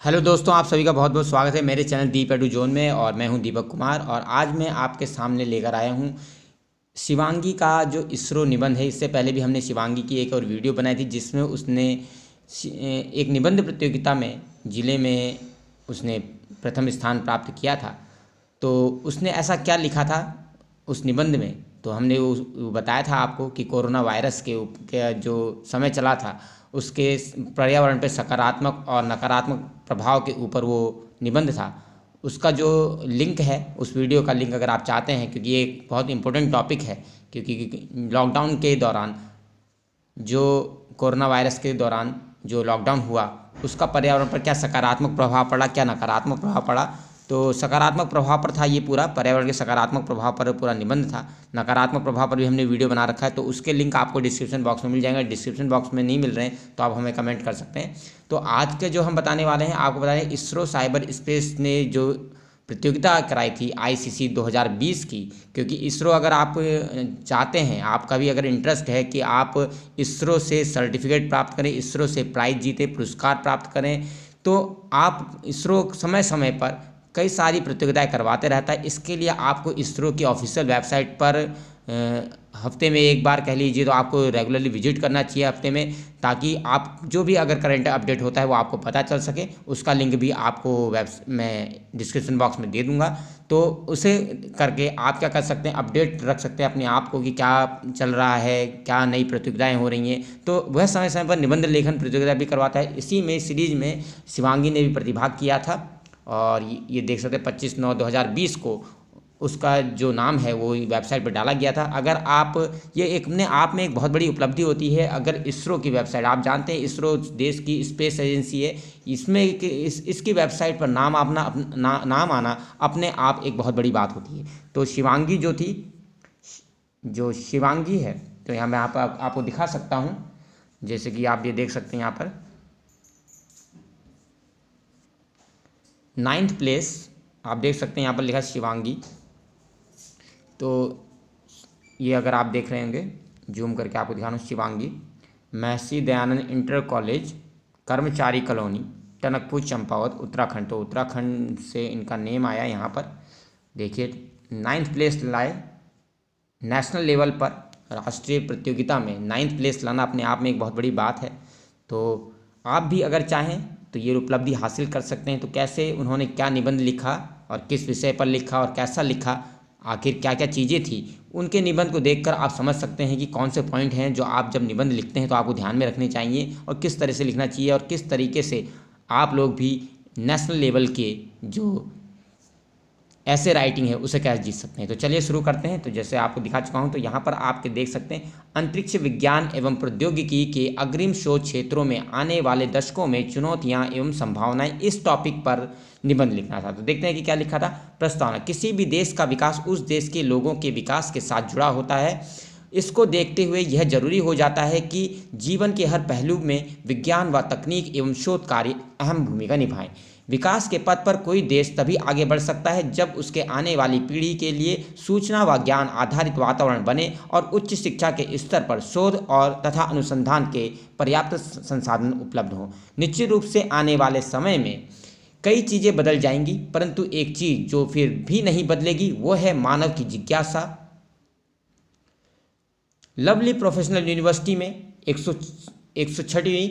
Hello दोस्तों, आप सभी का बहुत बहुत स्वागत है मेरे चैनल दीप एडू जोन में। और मैं हूं दीपक कुमार और आज मैं आपके सामने लेकर आया हूं शिवांगी का जो इसरो निबंध है। इससे पहले भी हमने शिवांगी की एक और वीडियो बनाई थी जिसमें उसने एक निबंध प्रतियोगिता में ज़िले में उसने प्रथम स्थान प्राप्त किया था। तो उसने ऐसा क्या लिखा था उस निबंध में, तो हमने वो बताया था आपको कि कोरोना वायरस के जो समय चला था उसके पर्यावरण पर सकारात्मक और नकारात्मक प्रभाव के ऊपर वो निबंध था। उसका जो लिंक है, उस वीडियो का लिंक अगर आप चाहते हैं, क्योंकि ये एक बहुत इंपॉर्टेंट टॉपिक है, क्योंकि लॉकडाउन के दौरान जो कोरोना वायरस के दौरान जो लॉकडाउन हुआ उसका पर्यावरण पर क्या सकारात्मक प्रभाव पड़ा, क्या नकारात्मक प्रभाव पड़ा। तो सकारात्मक प्रभाव पर था ये पूरा, पर्यावरण के सकारात्मक प्रभाव पर पूरा निबंध था। नकारात्मक प्रभाव पर भी हमने वीडियो बना रखा है, तो उसके लिंक आपको डिस्क्रिप्शन बॉक्स में मिल जाएगा। डिस्क्रिप्शन बॉक्स में नहीं मिल रहे हैं तो आप हमें कमेंट कर सकते हैं। तो आज के जो हम बताने वाले हैं, आपको बता रहे हैं इसरो साइबर स्पेस ने जो प्रतियोगिता कराई थी ICC 2020 की, क्योंकि इसरो अगर आप चाहते हैं, आपका भी अगर इंटरेस्ट है कि आप इसरो से सर्टिफिकेट प्राप्त करें, इसरो से प्राइज जीते, पुरस्कार प्राप्त करें, तो आप इसरो समय समय पर कई सारी प्रतियोगिताएं करवाते रहता है। इसके लिए आपको इसरो की ऑफिशियल वेबसाइट पर हफ्ते में एक बार कह लीजिए तो आपको रेगुलरली विजिट करना चाहिए हफ्ते में, ताकि आप जो भी अगर करंट अपडेट होता है वो आपको पता चल सके। उसका लिंक भी आपको मैं डिस्क्रिप्शन बॉक्स में दे दूंगा। तो उसे करके आप क्या कर सकते हैं, अपडेट रख सकते हैं अपने आप को कि क्या चल रहा है, क्या नई प्रतियोगिताएं हो रही हैं। तो वह समय समय पर निबंध लेखन प्रतियोगिता भी करवाता है। इसी में सीरीज में शिवांगी ने भी प्रतिभाग किया था और ये देख सकते हैं 25/9/2020 को उसका जो नाम है वो वेबसाइट पर डाला गया था। अगर आप ये एक अपने आप में एक बहुत बड़ी उपलब्धि होती है। अगर इसरो की वेबसाइट, आप जानते हैं इसरो देश की स्पेस एजेंसी है, इसमें इसकी वेबसाइट पर नाम आना अपने आप एक बहुत बड़ी बात होती है। तो शिवांगी जो शिवांगी है, तो यहाँ मैं आपको दिखा सकता हूँ, जैसे कि आप ये देख सकते हैं यहाँ पर 9th प्लेस आप देख सकते हैं, यहाँ पर लिखा शिवांगी। तो ये अगर आप देख रहे होंगे, जूम करके आपको दिखाना, शिवांगी महर्षि दयानंद इंटर कॉलेज, कर्मचारी कॉलोनी, टनकपुर, चंपावत, उत्तराखंड। तो उत्तराखंड से इनका नेम आया यहाँ पर। देखिए 9th प्लेस लाए, नेशनल लेवल पर राष्ट्रीय प्रतियोगिता में 9th प्लेस लाना अपने आप में एक बहुत बड़ी बात है। तो आप भी अगर चाहें तो ये उपलब्धि हासिल कर सकते हैं। तो कैसे, उन्होंने क्या निबंध लिखा और किस विषय पर लिखा और कैसा लिखा, आखिर क्या क्या चीज़ें थी, उनके निबंध को देखकर आप समझ सकते हैं कि कौन से पॉइंट हैं जो आप जब निबंध लिखते हैं तो आपको ध्यान में रखने चाहिए और किस तरह से लिखना चाहिए और किस तरीके से आप लोग भी नेशनल लेवल के जो ऐसे राइटिंग है उसे कैसे जीत सकते हैं। तो चलिए शुरू करते हैं। तो जैसे आपको दिखा चुका हूं, तो यहाँ पर आपके देख सकते हैं अंतरिक्ष विज्ञान एवं प्रौद्योगिकी के अग्रिम शोध क्षेत्रों में आने वाले दशकों में चुनौतियां एवं संभावनाएं, इस टॉपिक पर निबंध लिखना था। तो देखते हैं कि क्या लिखा था। प्रस्तावना: किसी भी देश का विकास उस देश के लोगों के विकास के साथ जुड़ा होता है। इसको देखते हुए यह जरूरी हो जाता है कि जीवन के हर पहलू में विज्ञान व तकनीक एवं शोध कार्य अहम भूमिका निभाएं। विकास के पथ पर कोई देश तभी आगे बढ़ सकता है जब उसके आने वाली पीढ़ी के लिए सूचना व ज्ञान आधारित वातावरण बने और उच्च शिक्षा के स्तर पर शोध और तथा अनुसंधान के पर्याप्त संसाधन उपलब्ध हों। निश्चित रूप से आने वाले समय में कई चीज़ें बदल जाएंगी, परंतु एक चीज़ जो फिर भी नहीं बदलेगी वो है मानव की जिज्ञासा। लवली प्रोफेशनल यूनिवर्सिटी में 106वीं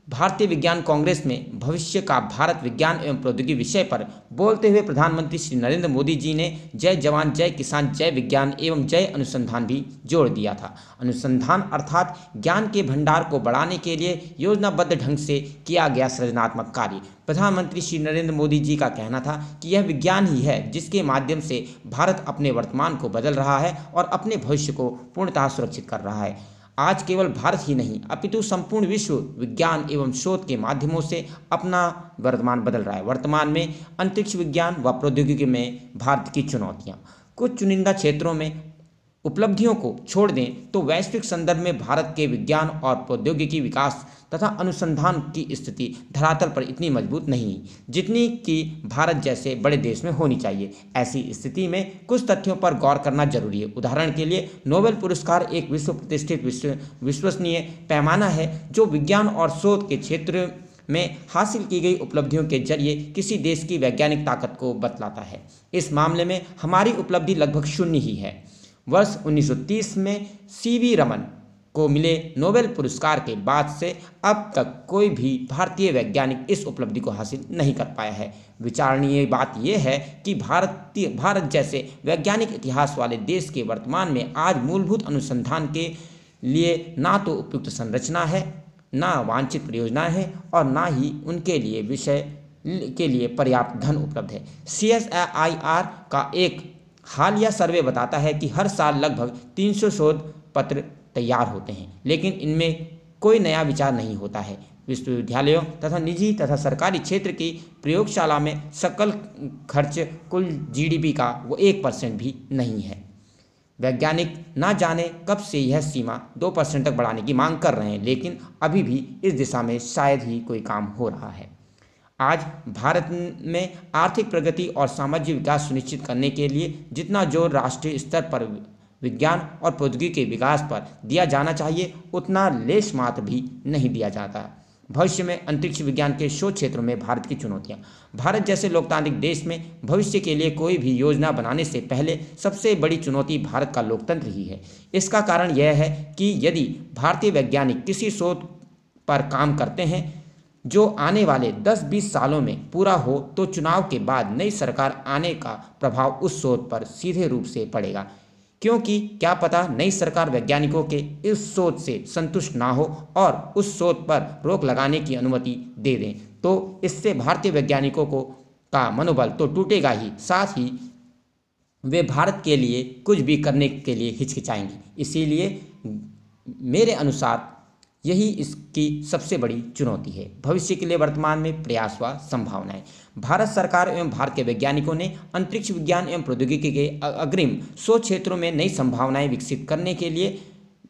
भारतीय विज्ञान कांग्रेस में भविष्य का भारत विज्ञान एवं प्रौद्योगिकी विषय पर बोलते हुए प्रधानमंत्री श्री नरेंद्र मोदी जी ने जय जवान जय किसान जय विज्ञान एवं जय अनुसंधान भी जोड़ दिया था। अनुसंधान अर्थात ज्ञान के भंडार को बढ़ाने के लिए योजनाबद्ध ढंग से किया गया सृजनात्मक कार्य। प्रधानमंत्री श्री नरेंद्र मोदी जी का कहना था कि यह विज्ञान ही है जिसके माध्यम से भारत अपने वर्तमान को बदल रहा है और अपने भविष्य को पूर्णतः सुरक्षित कर रहा है। आज केवल भारत ही नहीं अपितु संपूर्ण विश्व विज्ञान एवं शोध के माध्यमों से अपना वर्तमान बदल रहा है। वर्तमान में अंतरिक्ष विज्ञान व प्रौद्योगिकी में भारत की चुनौतियां, कुछ चुनिंदा क्षेत्रों में उपलब्धियों को छोड़ दें तो वैश्विक संदर्भ में भारत के विज्ञान और प्रौद्योगिकी विकास तथा अनुसंधान की स्थिति धरातल पर इतनी मजबूत नहीं जितनी कि भारत जैसे बड़े देश में होनी चाहिए। ऐसी स्थिति में कुछ तथ्यों पर गौर करना जरूरी है। उदाहरण के लिए, नोबेल पुरस्कार एक विश्व प्रतिष्ठित विश्वसनीय पैमाना है जो विज्ञान और शोध के क्षेत्र में हासिल की गई उपलब्धियों के जरिए किसी देश की वैज्ञानिक ताकत को बतलाता है। इस मामले में हमारी उपलब्धि लगभग शून्य ही है। वर्ष 1930 में सीवी रमन को मिले नोबेल पुरस्कार के बाद से अब तक कोई भी भारतीय वैज्ञानिक इस उपलब्धि को हासिल नहीं कर पाया है। विचारणीय बात यह है कि भारत जैसे वैज्ञानिक इतिहास वाले देश के वर्तमान में आज मूलभूत अनुसंधान के लिए ना तो उपयुक्त संरचना है, ना वांछित परियोजनाएं हैं और ना ही उनके लिए विषय के लिए पर्याप्त धन उपलब्ध है। CSIR का एक हालिया सर्वे बताता है कि हर साल लगभग 300 शोध पत्र तैयार होते हैं, लेकिन इनमें कोई नया विचार नहीं होता है। विश्वविद्यालयों तथा निजी तथा सरकारी क्षेत्र की प्रयोगशाला में सकल खर्च कुल GDP का वो 1% भी नहीं है। वैज्ञानिक ना जाने कब से यह सीमा 2% तक बढ़ाने की मांग कर रहे हैं, लेकिन अभी भी इस दिशा में शायद ही कोई काम हो रहा है। आज भारत में आर्थिक प्रगति और सामाजिक विकास सुनिश्चित करने के लिए जितना जोर राष्ट्रीय स्तर पर विज्ञान और प्रौद्योगिकी के विकास पर दिया जाना चाहिए, उतना लेश मात्र भी नहीं दिया जाता। भविष्य में अंतरिक्ष विज्ञान के शोध क्षेत्रों में भारत की चुनौतियां। भारत जैसे लोकतांत्रिक देश में भविष्य के लिए कोई भी योजना बनाने से पहले सबसे बड़ी चुनौती भारत का लोकतंत्र ही है। इसका कारण यह है कि यदि भारतीय वैज्ञानिक किसी शोध पर काम करते हैं जो आने वाले 10-20 सालों में पूरा हो, तो चुनाव के बाद नई सरकार आने का प्रभाव उस शोध पर सीधे रूप से पड़ेगा, क्योंकि क्या पता नई सरकार वैज्ञानिकों के इस शोध से संतुष्ट ना हो और उस शोध पर रोक लगाने की अनुमति दे दें। तो इससे भारतीय वैज्ञानिकों का मनोबल तो टूटेगा ही, साथ ही वे भारत के लिए कुछ भी करने के लिए हिचकिचाएंगे। इसीलिए मेरे अनुसार यही इसकी सबसे बड़ी चुनौती है। भविष्य के लिए वर्तमान में प्रयास व संभावनाएं। भारत सरकार एवं भारत के वैज्ञानिकों ने अंतरिक्ष विज्ञान एवं प्रौद्योगिकी के अग्रिम शोध क्षेत्रों में नई संभावनाएं विकसित करने के लिए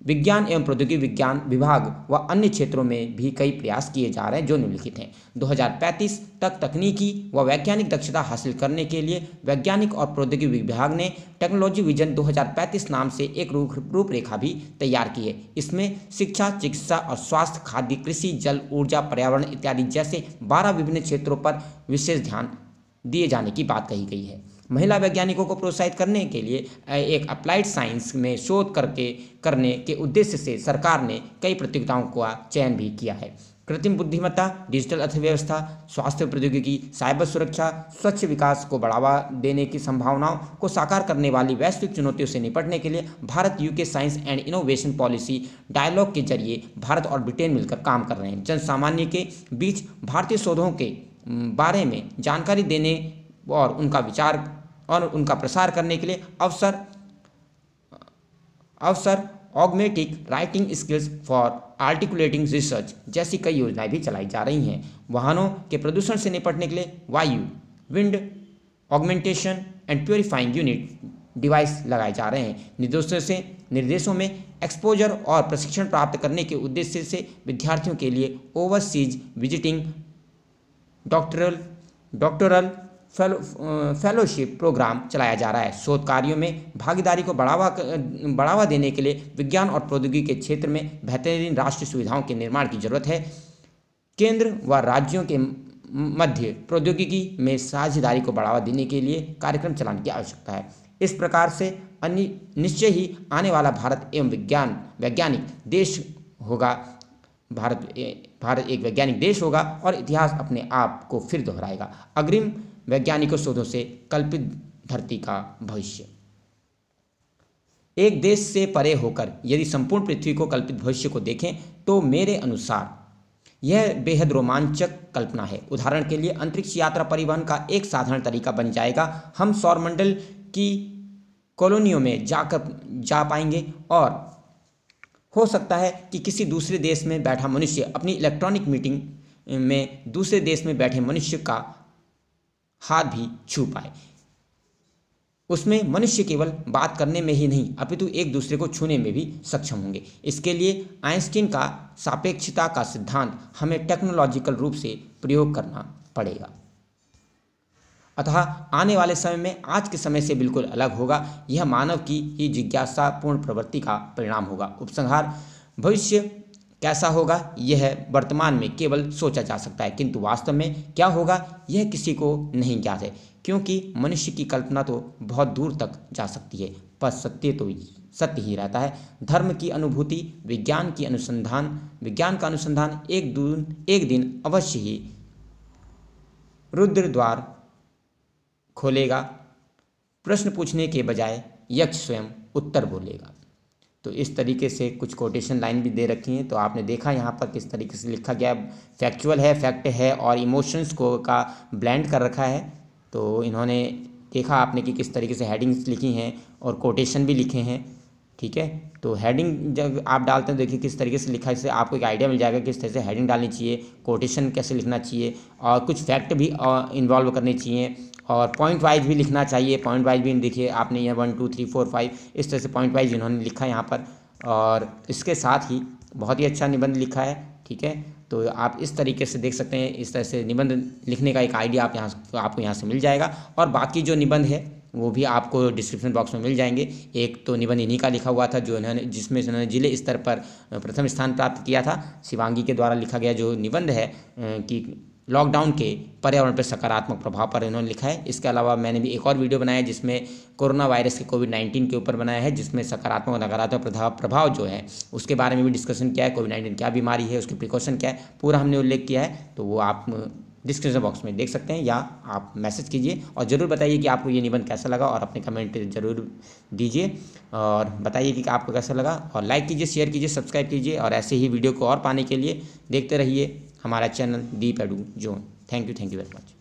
विज्ञान एवं प्रौद्योगिकी विज्ञान विभाग व अन्य क्षेत्रों में भी कई प्रयास किए जा रहे हैं, जो निम्नलिखित हैं। 2035 तक तकनीकी व वैज्ञानिक दक्षता हासिल करने के लिए वैज्ञानिक और प्रौद्योगिकी विभाग ने टेक्नोलॉजी विजन 2035 नाम से एक रूपरेखा भी तैयार की है। इसमें शिक्षा, चिकित्सा और स्वास्थ्य, खाद्य, कृषि, जल, ऊर्जा, पर्यावरण इत्यादि जैसे 12 विभिन्न क्षेत्रों पर विशेष ध्यान दिए जाने की बात कही गई है। महिला वैज्ञानिकों को प्रोत्साहित करने के लिए एक अप्लाइड साइंस में शोध करने के उद्देश्य से सरकार ने कई प्रतियोगिताओं का चयन भी किया है। कृत्रिम बुद्धिमत्ता, डिजिटल अर्थव्यवस्था, स्वास्थ्य प्रौद्योगिकी, साइबर सुरक्षा, स्वच्छ विकास को बढ़ावा देने की संभावनाओं को साकार करने वाली वैश्विक चुनौतियों से निपटने के लिए Bharat UK science and innovation policy dialogue के जरिए भारत और ब्रिटेन मिलकर काम कर रहे हैं। जन सामान्य के बीच भारतीय शोधों के बारे में जानकारी देने और उनका विचार और उनका प्रसार करने के लिए अवसर augmenting writing skills for articulating research जैसी कई योजनाएं भी चलाई जा रही हैं। वाहनों के प्रदूषण से निपटने के लिए वायु, wind augmentation and purifying unit device लगाए जा रहे हैं। निर्देशों में एक्सपोजर और प्रशिक्षण प्राप्त करने के उद्देश्य से विद्यार्थियों के लिए overseas visiting doctoral fellowship programme चलाया जा रहा है। शोध कार्यों में भागीदारी को बढ़ावा देने के लिए विज्ञान और प्रौद्योगिकी के क्षेत्र में बेहतरीन राष्ट्रीय सुविधाओं के निर्माण की जरूरत है। केंद्र व राज्यों के मध्य प्रौद्योगिकी में साझेदारी को बढ़ावा देने के लिए कार्यक्रम चलाने की आवश्यकता है। इस प्रकार से निश्चय ही आने वाला भारत एवं वैज्ञानिक देश होगा। भारत एक वैज्ञानिक देश होगा और इतिहास अपने आप को फिर दोहराएगा। अग्रिम वैज्ञानिकों शोधों से कल्पित धरती का भविष्य। एक देश से परे होकर यदि संपूर्ण पृथ्वी को कल्पित भविष्य को देखें तो मेरे अनुसार यह बेहद रोमांचक कल्पना है। उदाहरण के लिए अंतरिक्ष यात्रा परिवहन का एक साधारण तरीका बन जाएगा। हम सौरमंडल की कॉलोनियों में जा पाएंगे और हो सकता है कि किसी दूसरे देश में बैठा मनुष्य अपनी इलेक्ट्रॉनिक मीटिंग में दूसरे देश में बैठे मनुष्य का हाथ भी छू पाए। उसमें मनुष्य केवल बात करने में ही नहीं अपितु एक दूसरे को छूने में भी सक्षम होंगे। इसके लिए आइंस्टीन का सापेक्षता का सिद्धांत हमें टेक्नोलॉजिकल रूप से प्रयोग करना पड़ेगा। अतः आने वाले समय में आज के समय से बिल्कुल अलग होगा। यह मानव की ही जिज्ञासापूर्ण प्रवृत्ति का परिणाम होगा। उपसंहार: भविष्य कैसा होगा यह वर्तमान में केवल सोचा जा सकता है, किंतु वास्तव में क्या होगा यह किसी को नहीं ज्ञात है, क्योंकि मनुष्य की कल्पना तो बहुत दूर तक जा सकती है, पर सत्य तो सत्य ही रहता है। धर्म की अनुभूति, विज्ञान का अनुसंधान एक दिन अवश्य ही रुद्र द्वार खोलेगा। प्रश्न पूछने के बजाय यक्ष स्वयं उत्तर बोलेगा। तो इस तरीके से कुछ कोटेशन लाइन भी दे रखी हैं। तो आपने देखा यहाँ पर किस तरीके से लिखा गया, फैक्चुअल है, फैक्ट है और इमोशंस को का ब्लेंड कर रखा है। तो इन्होंने देखा आपने कि किस तरीके से हेडिंग्स लिखी हैं और कोटेशन भी लिखे हैं, ठीक है। तो हेडिंग जब आप डालते हैं देखिए किस तरीके से लिखा है, इससे आपको एक आइडिया मिल जाएगा किस तरह से हेडिंग डालनी चाहिए, कोटेशन कैसे लिखना चाहिए और कुछ फैक्ट भी इन्वॉल्व करने चाहिए और पॉइंट वाइज भी लिखना चाहिए। पॉइंट वाइज भी देखिए आपने यह 1 2 3 4 5 इस तरह से पॉइंट वाइज इन्होंने लिखा है यहाँ पर, और इसके साथ ही बहुत ही अच्छा निबंध लिखा है, ठीक है। तो आप इस तरीके से देख सकते हैं, इस तरह से निबंध लिखने का एक आइडिया आपको यहाँ से मिल जाएगा। और बाकी जो निबंध है वो भी आपको डिस्क्रिप्शन बॉक्स में मिल जाएंगे। एक तो निबंध इन्हीं का लिखा हुआ था जिसमें इन्होंने जिले स्तर पर प्रथम स्थान प्राप्त किया था। शिवांगी के द्वारा लिखा गया जो निबंध है कि लॉकडाउन के पर्यावरण पर सकारात्मक प्रभाव पर इन्होंने लिखा है। इसके अलावा मैंने भी एक और वीडियो बनाया है जिसमें कोरोना वायरस के कोविड-19 के ऊपर बनाया है, जिसमें सकारात्मक और नकारात्मक प्रभाव जो है उसके बारे में भी डिस्कशन किया है। कोविड-19 क्या बीमारी है, उसके प्रिकॉशन क्या है, पूरा हमने उल्लेख किया है। तो वो आप डिस्क्रिप्शन बॉक्स में देख सकते हैं या आप मैसेज कीजिए और ज़रूर बताइए कि आपको ये निबंध कैसा लगा और अपने कमेंट ज़रूर दीजिए और बताइए कि आपको कैसा लगा। और लाइक कीजिए, शेयर कीजिए, सब्सक्राइब कीजिए और ऐसे ही वीडियो को और पाने के लिए देखते रहिए हमारा channel Deep edu zone. Thank you very much.